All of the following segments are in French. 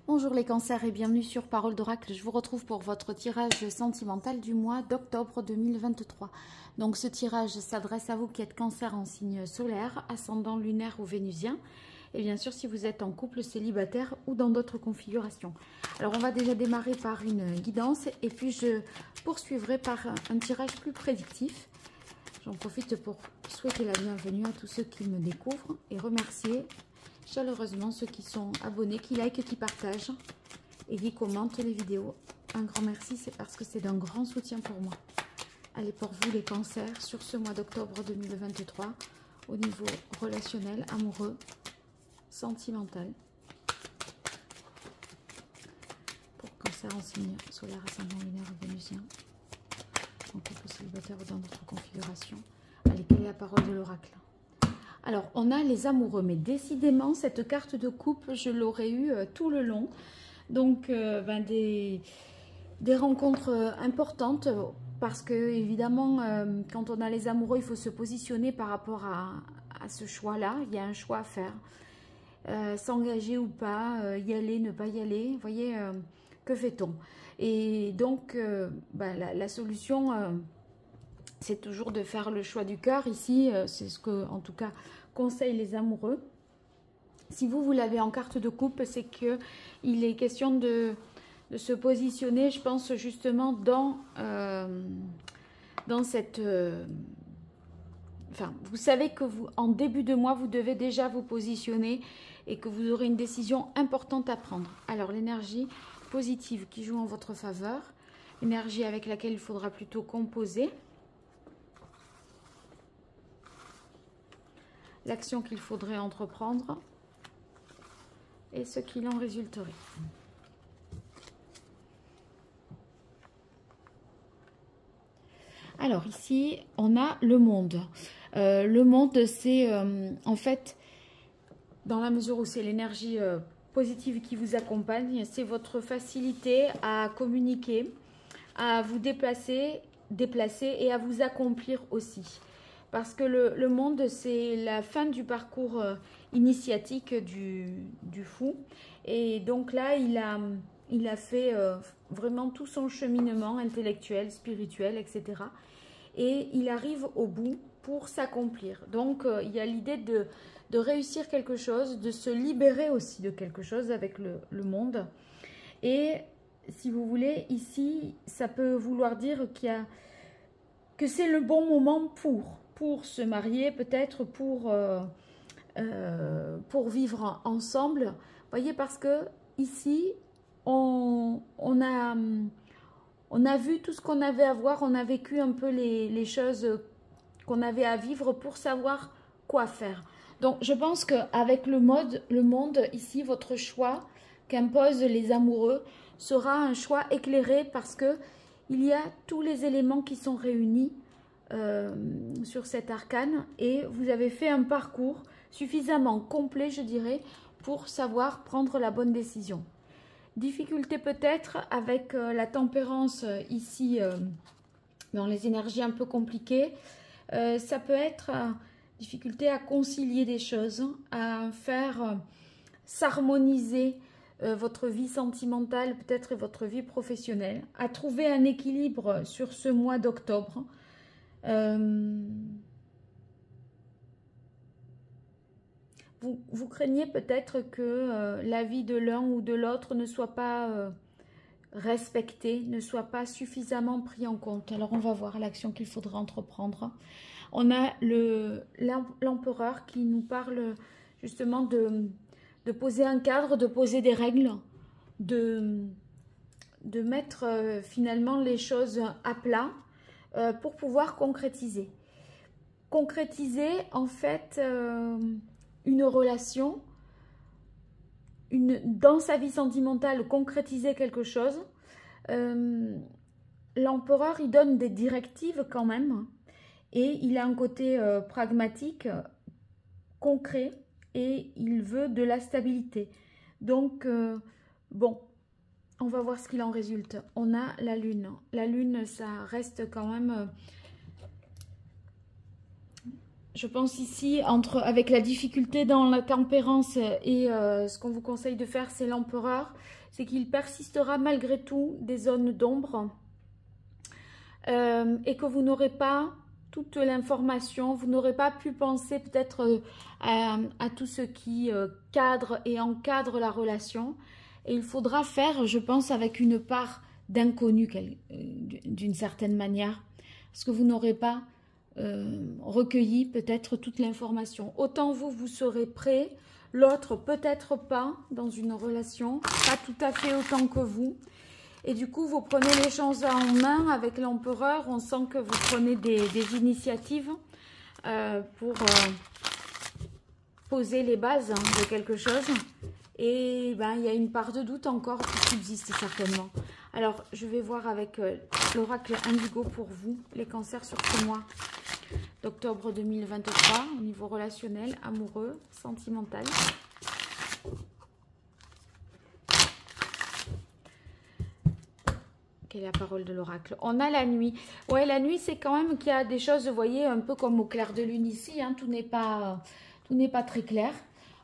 Bonjour les cancers et bienvenue sur Parole d'Oracle. Je vous retrouve pour votre tirage sentimental du mois d'octobre 2023. Donc ce tirage s'adresse à vous qui êtes cancer en signe solaire, ascendant lunaire ou vénusien. Et bien sûr si vous êtes en couple célibataire ou dans d'autres configurations. Alors on va déjà démarrer par une guidance et puis je poursuivrai par un tirage plus prédictif. J'en profite pour souhaiter la bienvenue à tous ceux qui me découvrent et remercier chaleureusement ceux qui sont abonnés, qui likent, qui partagent et qui commentent les vidéos. Un grand merci, c'est parce que c'est d'un grand soutien pour moi. Allez, pour vous les cancers, sur ce mois d'octobre 2023, au niveau relationnel, amoureux, sentimental. Pour cancer en signe solaire, ascendant lunaire, vénusien, en couple célibataire ou dans notre configuration. Allez, quelle est la parole de l'oracle ? Alors, on a les amoureux, mais décidément, cette carte de coupe, je l'aurais eu tout le long. Donc, des rencontres importantes, parce que, évidemment, quand on a les amoureux, il faut se positionner par rapport à ce choix-là. Il y a un choix à faire. S'engager ou pas, y aller, ne pas y aller. Vous voyez, que fait-on? Et donc, la solution... c'est toujours de faire le choix du cœur. Ici, c'est ce que, en tout cas, conseillent les amoureux. Si vous l'avez en carte de coupe, c'est qu'il est question de se positionner, je pense, justement, dans cette... Enfin, vous savez que en début de mois, vous devez déjà vous positionner et que vous aurez une décision importante à prendre. Alors, l'énergie positive qui joue en votre faveur, l'énergie avec laquelle il faudra plutôt composer, l'action qu'il faudrait entreprendre et ce qu'il en résulterait. Alors ici, on a le monde. Le monde, c'est en fait, dans la mesure où c'est l'énergie positive qui vous accompagne, c'est votre facilité à communiquer, à vous déplacer et à vous accomplir aussi. Parce que le monde, c'est la fin du parcours initiatique du fou. Et donc là, il a fait vraiment tout son cheminement intellectuel, spirituel, etc. Et il arrive au bout pour s'accomplir. Donc, il y a l'idée de réussir quelque chose, de se libérer aussi de quelque chose avec le monde. Et si vous voulez, ici, ça peut vouloir dire que c'est le bon moment pour se marier, peut-être pour vivre ensemble. Vous voyez, parce que ici, on a vu tout ce qu'on avait à voir, on a vécu un peu les choses qu'on avait à vivre pour savoir quoi faire. Donc, je pense qu'avec le monde, ici, votre choix qu'imposent les amoureux sera un choix éclairé parce que il y a tous les éléments qui sont réunis sur cet arcane et vous avez fait un parcours suffisamment complet, je dirais, pour savoir prendre la bonne décision. Difficulté peut-être avec la tempérance ici dans les énergies un peu compliquées. Ça peut être difficulté à concilier des choses, à faire s'harmoniser votre vie sentimentale peut-être et votre vie professionnelle, à trouver un équilibre sur ce mois d'octobre. Vous craignez peut-être que l'avis de l'un ou de l'autre ne soit pas respecté, ne soit pas suffisamment pris en compte. Alors on va voir l'action qu'il faudra entreprendre. On a l'empereur qui nous parle justement de poser un cadre, de poser des règles, de mettre finalement les choses à plat pour pouvoir concrétiser. Concrétiser en fait une relation, dans sa vie sentimentale, concrétiser quelque chose. L'empereur, il donne des directives quand même et il a un côté pragmatique, concret et il veut de la stabilité. Donc, bon, on va voir ce qu'il en résulte. On a la lune. La lune, ça reste quand même je pense ici, avec la difficulté dans la tempérance et ce qu'on vous conseille de faire, c'est l'empereur, c'est qu'il persistera malgré tout des zones d'ombre et que vous n'aurez pas toute l'information, vous n'aurez pas pu penser peut-être à tout ce qui cadre et encadre la relation. Et il faudra faire, je pense, avec une part d'inconnu d'une certaine manière, parce que vous n'aurez pas recueilli peut-être toute l'information. Autant vous serez prêt, l'autre peut-être pas dans une relation, pas tout à fait autant que vous. Et du coup, vous prenez les choses en main avec l'empereur. On sent que vous prenez des initiatives pour poser les bases de quelque chose. Et ben, il y a une part de doute encore qui subsiste certainement. Alors, je vais voir avec l'oracle Indigo pour vous, les cancers sur ce mois d'octobre 2023, au niveau relationnel, amoureux, sentimental. Quelle est la parole de l'oracle? On a la nuit. Ouais, la nuit, c'est quand même qu'il y a des choses, vous voyez, un peu comme au clair de lune ici. Hein, tout n'est pas très clair.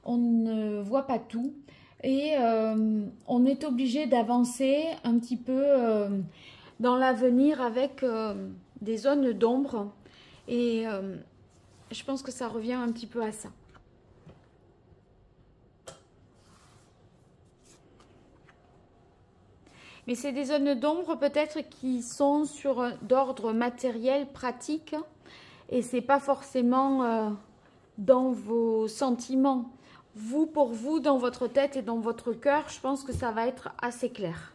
On ne voit pas tout. Et on est obligé d'avancer un petit peu dans l'avenir avec des zones d'ombre. Et je pense que ça revient un petit peu à ça. Mais c'est des zones d'ombre peut-être qui sont d'ordre matériel, pratique. Et c'est pas forcément dans vos sentiments. Vous, pour vous, dans votre tête et dans votre cœur, je pense que ça va être assez clair.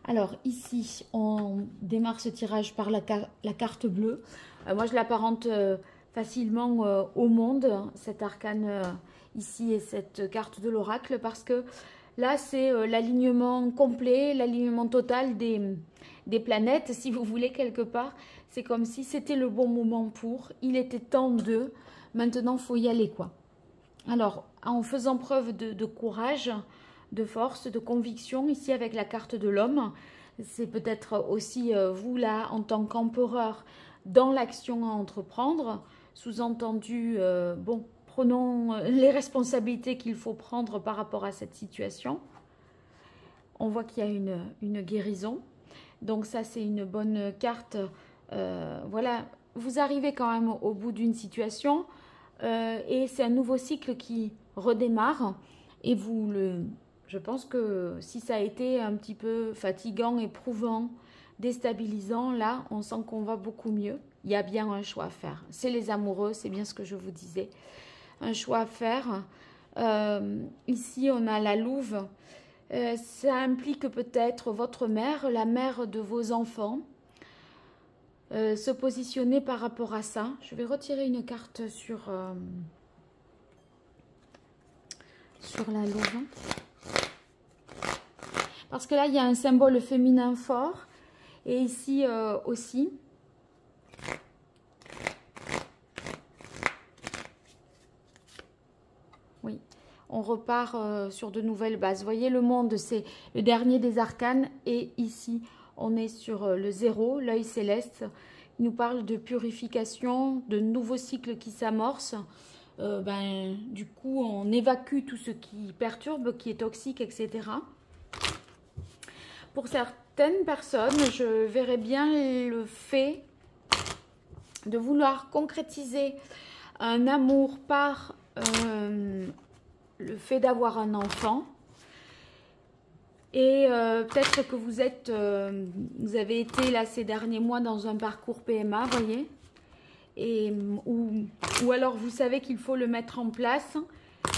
Alors ici, on démarre ce tirage par la carte bleue. Moi, je l'apparente facilement au monde, cet arcane ici et cette carte de l'oracle, parce que là, c'est l'alignement complet, l'alignement total des planètes, si vous voulez, quelque part. C'est comme si c'était le bon moment pour. Il était temps de. Maintenant, il faut y aller, quoi. Alors, en faisant preuve de courage, de force, de conviction, ici avec la carte de l'homme, c'est peut-être aussi vous, là, en tant qu'empereur, dans l'action à entreprendre. Sous-entendu, bon, prenons les responsabilités qu'il faut prendre par rapport à cette situation. On voit qu'il y a une guérison. Donc ça, c'est une bonne carte. Voilà, vous arrivez quand même au bout d'une situation et c'est un nouveau cycle qui redémarre. Et je pense que si ça a été un petit peu fatigant, éprouvant, déstabilisant, là, on sent qu'on va beaucoup mieux. Il y a bien un choix à faire. C'est les amoureux, c'est bien ce que je vous disais. Un choix à faire. Ici, on a la louve. Ça implique peut-être votre mère, la mère de vos enfants. Se positionner par rapport à ça. Je vais retirer une carte sur la louve. Parce que là, il y a un symbole féminin fort. Et ici aussi. Oui, on repart sur de nouvelles bases. Vous voyez, le monde, c'est le dernier des arcanes. Et ici, on est sur le zéro, l'œil céleste. Il nous parle de purification, de nouveaux cycles qui s'amorcent. Du coup, on évacue tout ce qui perturbe, qui est toxique, etc. Pour certaines personnes, je verrais bien le fait de vouloir concrétiser un amour par le fait d'avoir un enfant. Et peut-être que vous avez été là ces derniers mois dans un parcours PMA, voyez, ou alors vous savez qu'il faut le mettre en place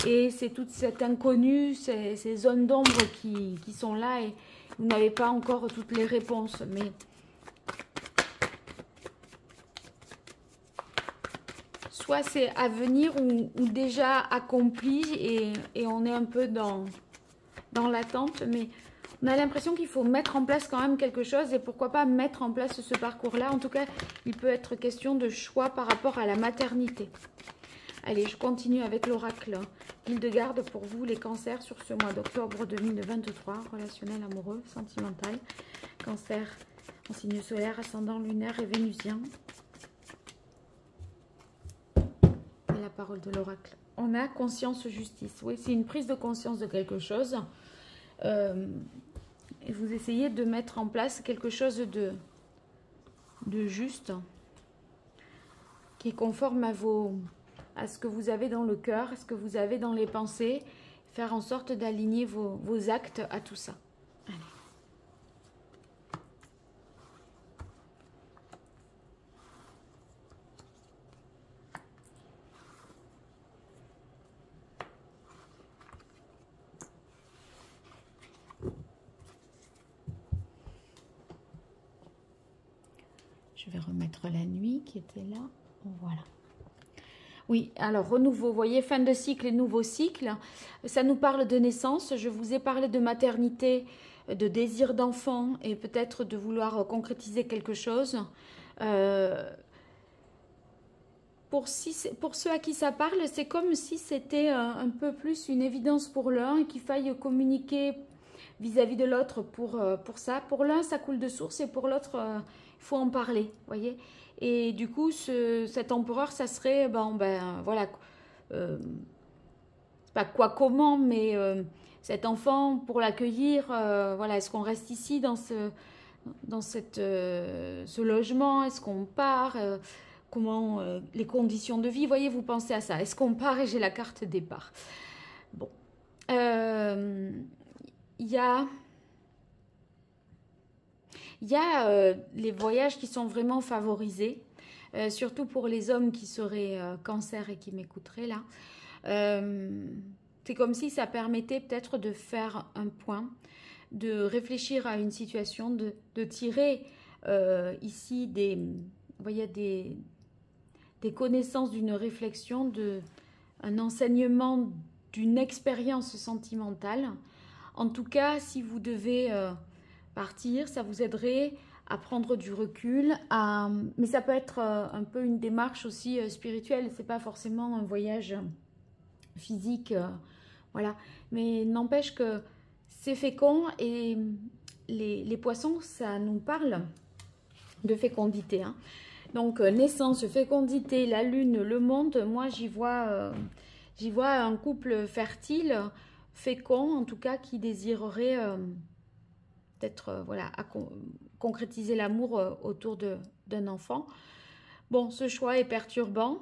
et c'est toute cette inconnue, ces zones d'ombre qui sont là et vous n'avez pas encore toutes les réponses. Mais soit c'est à venir ou déjà accompli et on est un peu dans l'attente, mais on a l'impression qu'il faut mettre en place quand même quelque chose et pourquoi pas mettre en place ce parcours-là. En tout cas, il peut être question de choix par rapport à la maternité. Allez, je continue avec l'oracle Hildegarde pour vous, les cancers, sur ce mois d'octobre 2023, relationnel, amoureux, sentimental. Cancer en signe solaire, ascendant lunaire et vénusien. la parole de l'oracle. On a conscience justice. Oui, c'est une prise de conscience de quelque chose. Et vous essayez de mettre en place quelque chose de juste, qui est conforme à ce que vous avez dans le cœur, à ce que vous avez dans les pensées. Faire en sorte d'aligner vos actes à tout ça. Allez. Je vais remettre la nuit qui était là. Voilà. Oui, alors renouveau, vous voyez, fin de cycle et nouveau cycle. Ça nous parle de naissance. Je vous ai parlé de maternité, de désir d'enfant et peut-être de vouloir concrétiser quelque chose. Pour ceux à qui ça parle, c'est comme si c'était un peu plus une évidence pour l'un et qu'il faille communiquer vis-à-vis de l'autre pour ça. Pour l'un, ça coule de source et pour l'autre, il faut en parler, voyez. Et du coup, cet empereur, ça serait, voilà, c'est pas quoi, comment, mais cet enfant, pour l'accueillir, voilà, est-ce qu'on reste ici dans ce logement? Est-ce qu'on part? Comment les conditions de vie? Voyez, vous pensez à ça. Est-ce qu'on part? Et j'ai la carte départ. Bon. Il y a les voyages qui sont vraiment favorisés, surtout pour les hommes qui seraient cancer et qui m'écouteraient là. C'est comme si ça permettait peut-être de faire un point, de réfléchir à une situation, de tirer ici des connaissances, d'une réflexion, un enseignement, d'une expérience sentimentale. En tout cas, si vous devez partir, ça vous aiderait à prendre du recul, mais ça peut être un peu une démarche aussi spirituelle, c'est pas forcément un voyage physique, voilà. Mais n'empêche que c'est fécond et les poissons, ça nous parle de fécondité, hein. Donc naissance, fécondité, la lune, le monde, moi j'y vois un couple fertile, fécond, en tout cas qui désirerait peut-être voilà, concrétiser l'amour autour d'un enfant. Bon, ce choix est perturbant.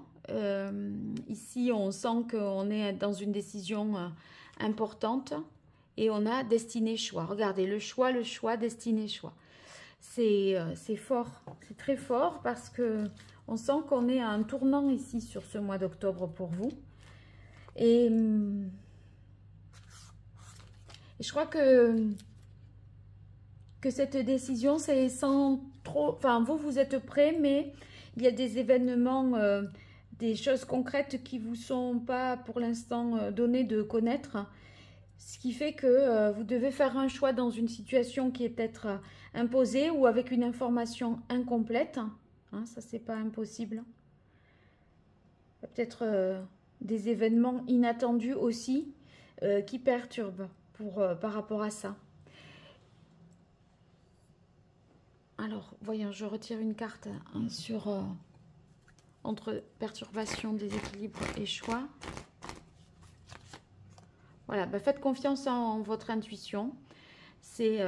Ici, on sent qu'on est dans une décision importante et on a destinée choix. Regardez, le choix, destinée choix. C'est fort, c'est très fort parce que on sent qu'on est à un tournant ici sur ce mois d'octobre pour vous. Et je crois que cette décision, c'est sans trop... Enfin, vous êtes prêts, mais il y a des événements, des choses concrètes qui ne vous sont pas pour l'instant données de connaître. Ce qui fait que vous devez faire un choix dans une situation qui est peut-être imposée ou avec une information incomplète. Hein, ça, c'est pas impossible. Peut-être des événements inattendus aussi qui perturbent par rapport à ça. Alors, voyons, je retire une carte hein, sur entre perturbation, déséquilibre et choix. Voilà, bah faites confiance en votre intuition. C'est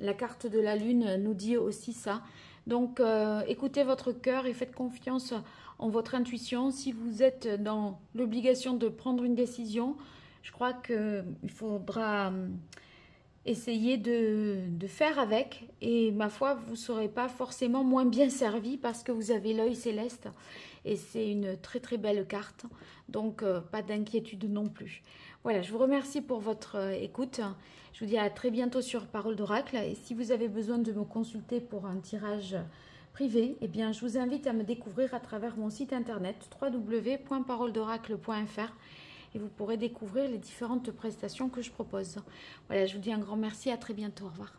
la carte de la lune nous dit aussi ça. Donc, écoutez votre cœur et faites confiance en votre intuition. Si vous êtes dans l'obligation de prendre une décision, je crois qu'il faudra essayer de faire avec. Et ma foi, vous ne serez pas forcément moins bien servi parce que vous avez l'œil céleste. Et c'est une très très belle carte. Donc, pas d'inquiétude non plus. Voilà, je vous remercie pour votre écoute. Je vous dis à très bientôt sur Parole d'Oracle. Et si vous avez besoin de me consulter pour un tirage privé, eh bien, je vous invite à me découvrir à travers mon site internet www.paroledoracle.fr et vous pourrez découvrir les différentes prestations que je propose. Voilà, je vous dis un grand merci, à très bientôt, au revoir.